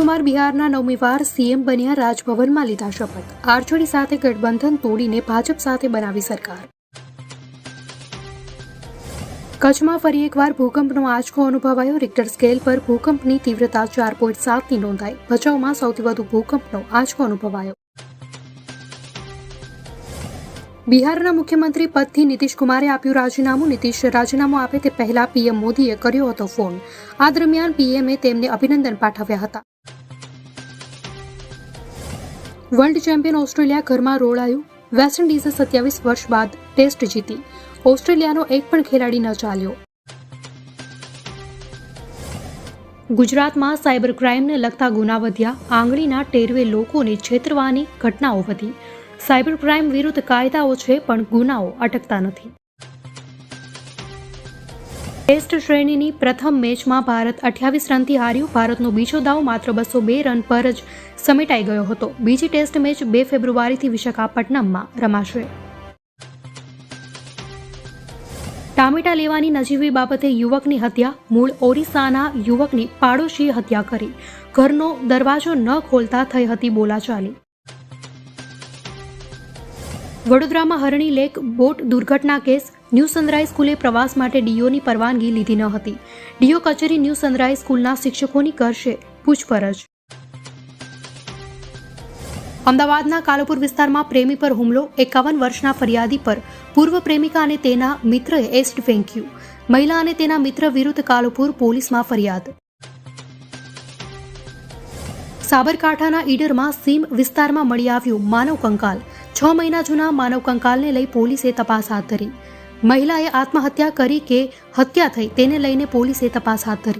કુમાર બિહારના 9મી વાર સીએમ બન્યા, રાજભવનમાં લીધા શપથ. આરજેડી સાથે ગઠબંધન તોડીને ભાજપ સાથે બનાવી સરકાર. કચ્છમાં ફરી એકવાર ભૂકંપનો આંચકો અનુભવાયો. રિક્ટર સ્કેલ પર ભૂકંપની તીવ્રતા 4.7ની નોંધાઈ. ભચાઉમાં સૌથી વધુ ભૂકંપનો આંચકો અનુભવાયો. બિહારના મુખ્યમંત્રી પદથી નીતિશ કુમારે આપ્યું રાજીનામું. નીતિશ રાજીનામું આપે તે પહેલા પીએમ મોદીએ કર્યો હતો ફોન. આ દરમિયાન પીએમએ તેમને અભિનંદન પાઠવ્યા હતા. વર્લ્ડ ચેમ્પિયન ઓસ્ટ્રેલિયા ઘરમાં રોળાયું. વેસ્ટ ઇન્ડિઝે 27 વર્ષ બાદ ટેસ્ટ જીતી. ઓસ્ટ્રેલિયાનો એક પણ ખેલાડી ન ચાલ્યો. ગુજરાતમાં સાયબર ક્રાઇમને લગતા ગુના વધ્યા. આંગળીના ટેરવે લોકોને છેતરવાની ઘટનાઓ વધી. સાયબર ક્રાઇમ વિરુદ્ધ કાયદાઓ છે, પણ ગુનાઓ અટકતા નથી. ટેસ્ટ શ્રેણીની પ્રથમ મેચમાં ભારત 28 રનથી હાર્યું. ભારતનો બીજો દાવ માત્ર 202 રન પર જ સમેટાઈ ગયો હતો. બીજી ટેસ્ટ મેચ 2 ફેબ્રુઆરીથી વિશાખાપટ્ટનમમાં રમાશે. ટામેટા લેવાની નજીવી બાબતે યુવકની હત્યા. મૂળ ઓરિસ્સાના યુવકની પાડોશીએ હત્યા કરી. ઘરનો દરવાજો ન ખોલતા થઈ હતી બોલાચાલી. વડોદરામાં હરણી લેક બોટ દુર્ઘટના કેસ. ન્યૂ સનરાઈઝ સ્કૂલે પ્રવાસ માટે ડીઓની પરવાનગી લીધી ન હતી. ડીઓ કચેરી ન્યૂ સનરાઈઝ સ્કૂલના શિક્ષકોની કરશે પૂછપરછ. અમદાવાદના કાલુપુર વિસ્તારમાં પ્રેમી પર હુમલો. 51 વર્ષના ફરિયાદી પર પૂર્વ પ્રેમિકા અને તેના મિત્રએ એસિડ ફેંક્યું. મહિલા અને તેના મિત્ર વિરુદ્ધ કાલુપુર પોલીસમાં ફરિયાદ. સાબરકાંઠાના ઈડરમાં સીમ વિસ્તારમાં મળી આવ્યું માનવ કંકાલ. 6 મહિના જૂના માનવ કંકાલને લઈ પોલીસે તપાસ હાથ ધરી. મહિલાએ આત્મહત્યા કરી કે હત્યા થઈ તેને લઈને પોલીસે તપાસ હાથ ધરી.